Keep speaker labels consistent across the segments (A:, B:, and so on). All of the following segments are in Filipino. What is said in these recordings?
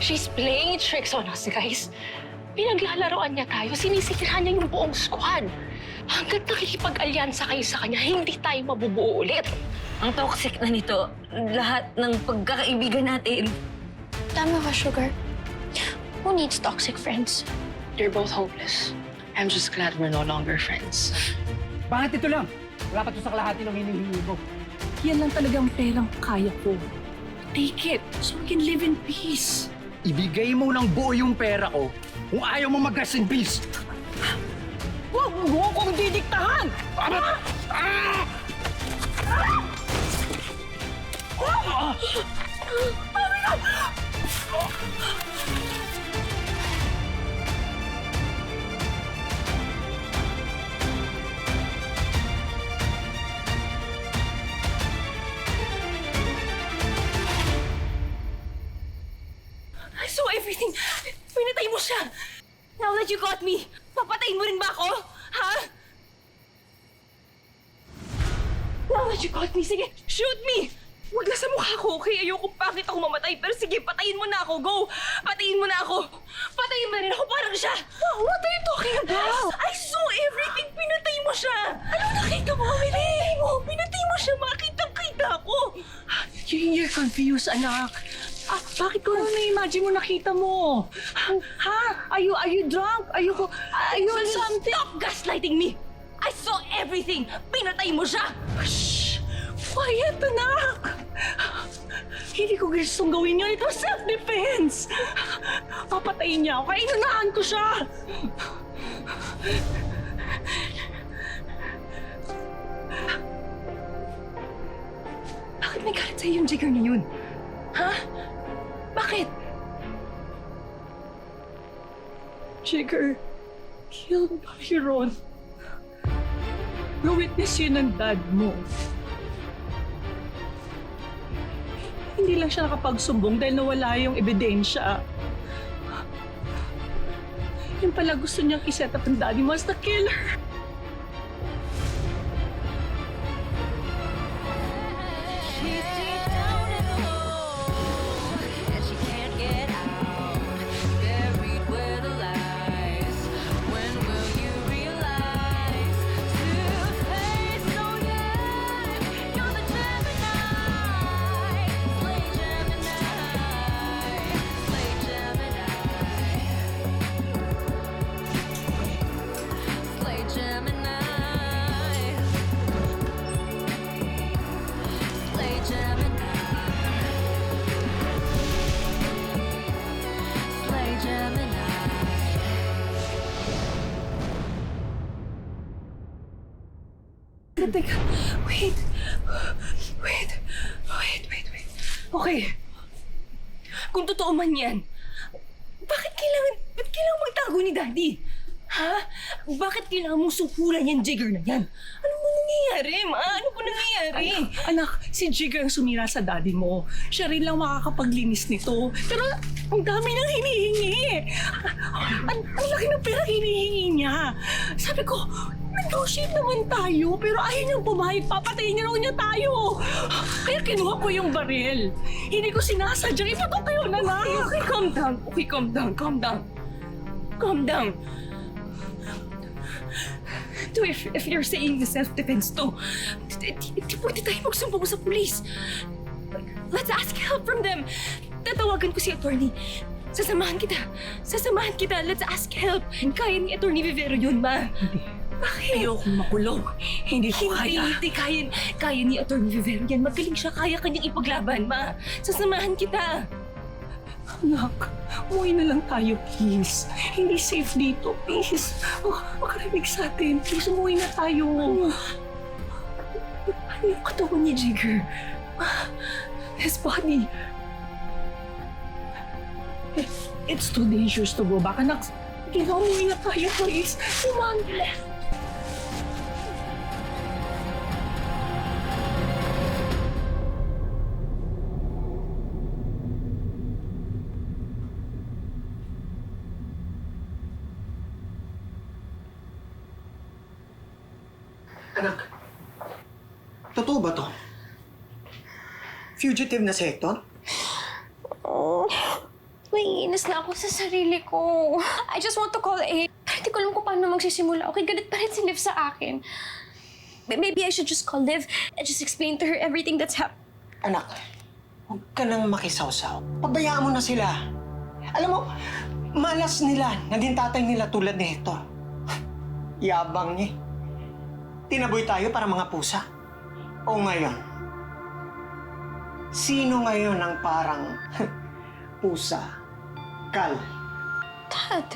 A: She's playing tricks on us, guys. Pinaglalaroan niya tayo, sinisira niya yung buong squad. Hanggat nakikipag-alyansa kayo sa kanya, hindi tayo mabubuo ulit.
B: Ang toxic na nito, lahat ng pagkakaibigan natin.
C: Tama ka, Sugar. Who needs toxic friends?
A: You're both hopeless. I'm just glad we're no longer friends.
D: Bakit ito lang? Wala pa ito sa kalahati ng hinihingi mo. Yan lang talagang perang kaya ko. Take it, so we can live in peace. Ibigay mo ng buo yung pera ko kung ayaw mo mag-rest in peace. Huwag mo akong didiktahan!
B: I saw everything. Pinatay mo siya. Now that you got me, papatayin mo rin ba ako? Ha? Now that you got me, sige, shoot me! Huwag na sa mukha ko, okay? Ayoko bakit ako mamatay. Pero sige, patayin mo na ako. Go! Patayin mo na ako. Patayin mo rin ako parang siya. What are you talking about? I saw everything. Pinatay mo siya. Ano nakita mo, Pinatay mo. Pinatay mo siya. Makitang-kita ko.
D: You're confused, anak. Bakit ko na-imagine mo nakita mo? Ha? Are you drunk? Are you something?
B: Stop gaslighting me! I saw everything. Pinatay mo siya.
D: Shh! Quiet, anak! Hindi ko gustong gawin yun. Ito self-defense! Papatayin niya ako. Kaya inunahan ko siya!
B: Bakit may galit sa'yo yung jigger na yun? Ha? Bakit?
D: Jigger, killed by Ron. Na-witness yun ng dad mo. Hindi lang siya nakapagsumbong dahil nawala yung ebidensya. Yung pala gusto niyang iset up ang daddy mo as the killer. Teka, wait.
B: Okay. Kung totoo man yan, bakit kailangan magtago ni Daddy? Ha? Bakit kailangan mong suhulan yung jigger na yan? Ano ba nangyayari, Ma? Ano ba nangyayari?
D: Anak, si Jigger ang sumira sa daddy mo. Siya rin lang makakapaglinis nito. Pero ang dami nang hinihingi. Ang laki ng pera hinihingi niya. Sabi ko, negotiate naman tayo, pero ayaw niyang pumayag. Papatayin niya raw niya tayo. Kaya kinuha ko yung baril. Hindi ko sinasadya. Ito to kayo, anak.
B: Okay, calm down. Okay, calm down. Calm down. So if you're saying self-defense to, di pwede tayo magsumbong sa pulis. Let's ask help from them. Tatawagan ko si attorney. Sasamahan kita. Let's ask help. Kaya ni Attorney Vivero yun, Ma.
D: Hindi.
B: Bakit?
D: Ayokong makulong. Hindi ko kaya.
B: Hindi, kaya ni Attorney Vivero yan. Magaling siya, kaya kanyang ipaglaban, Ma. Sasamahan kita.
D: Anak, umuwi na lang tayo, please. Hindi safe dito, please. Makaribig sa atin. Please, umuwi na tayo.
B: Ano yung katawan ni Jigger? His body.
D: It's too dangerous to go back. Anak, umuwi na tayo, please. Come on,
E: Anak, totoo ba to? Fugitive na si Hector?
C: May Naiinis na ako sa sarili ko. I just want to call A. Pero hindi ko alam kung paano magsisimula. Okay, galit pa rin si Liv sa akin. Maybe I should just call Liv and just explain to her everything that's happened.
E: Anak, huwag ka nang makisawsaw. Pabayaan mo na sila. Alam mo, malas nila. Naging tatay nila tulad nito. Yabang niya. Tinaboy tayo para mga pusa. O ngayon? Sino ngayon ang parang pusa? Kal.
C: Dad.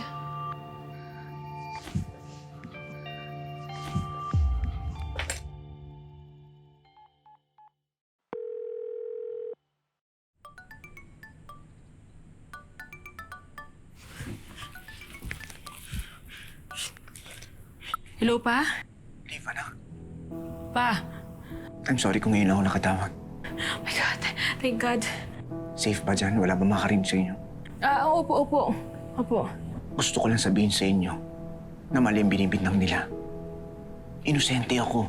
B: Hello, Pa?
F: Liv, anak.
B: Pa.
F: I'm sorry kung ngayon ako nakatawag.
B: Oh my God. Thank God.
F: Safe ba dyan? Wala ba makarinig sa inyo?
B: Opo.
F: Gusto ko lang sabihin sa inyo na mali ang binibintang nila. Inosente ako.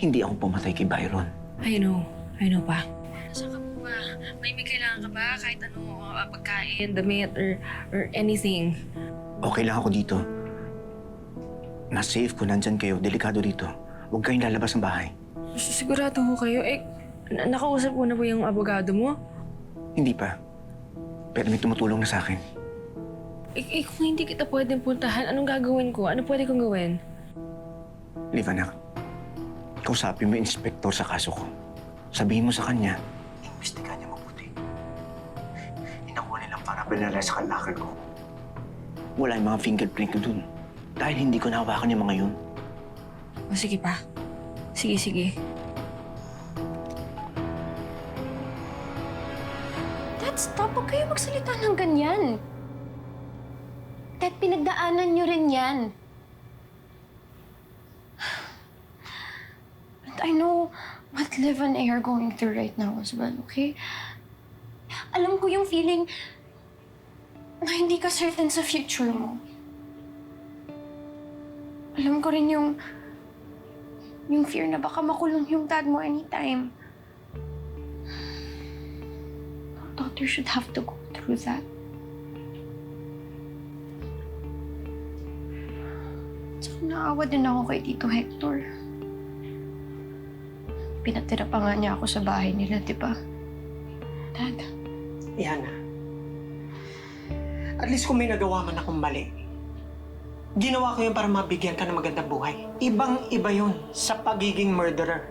F: Hindi ako pumatay kay Byron.
B: I know, Pa. Nasaan ka po ba? May kailangan ka ba? Kahit ano, pagkain, damit, or anything.
F: Okay lang ako dito. Mas safe kung nandyan kayo. Delikado dito. Huwag kayong lalabas ng bahay.
B: Sigurado ho kayo. Nakausap mo na po yung abogado mo?
F: Hindi pa. Pero may tumutulong na sa akin.
B: Kung hindi kita pwedeng puntahan, anong gagawin ko? Ano pwede kong gawin?
F: Liv, anak. Kausapin mo yung inspektor sa kaso ko. Sabihin mo sa kanya, imbestigahan niya mabuti. Inakuha nilang para pinala sa kalakal ko. Wala yung mga fingerprint ko dun. Dahil hindi ko nahawakan yung mga yun.
B: O sige pa. Sige.
C: Dad, stop. Huwag kayo magsalita ng ganyan. Dad, pinagdaanan niyo rin yan. And I know what Liv and A are going through right now as well, okay? Alam ko yung feeling na hindi ka certain sa future mo. Alam ko rin yung fear na baka makulong yung dad mo anytime. No daughter should have to go through that. Tsaka naawa din ako kay Tito Hector. Pinatira pa nga niya ako sa bahay nila, di ba? Dad.
E: Yana. At least kung may nagawa man akong mali, ginawa ko yun para mabigyan ka ng magandang buhay. Ibang-iba yun sa pagiging murderer.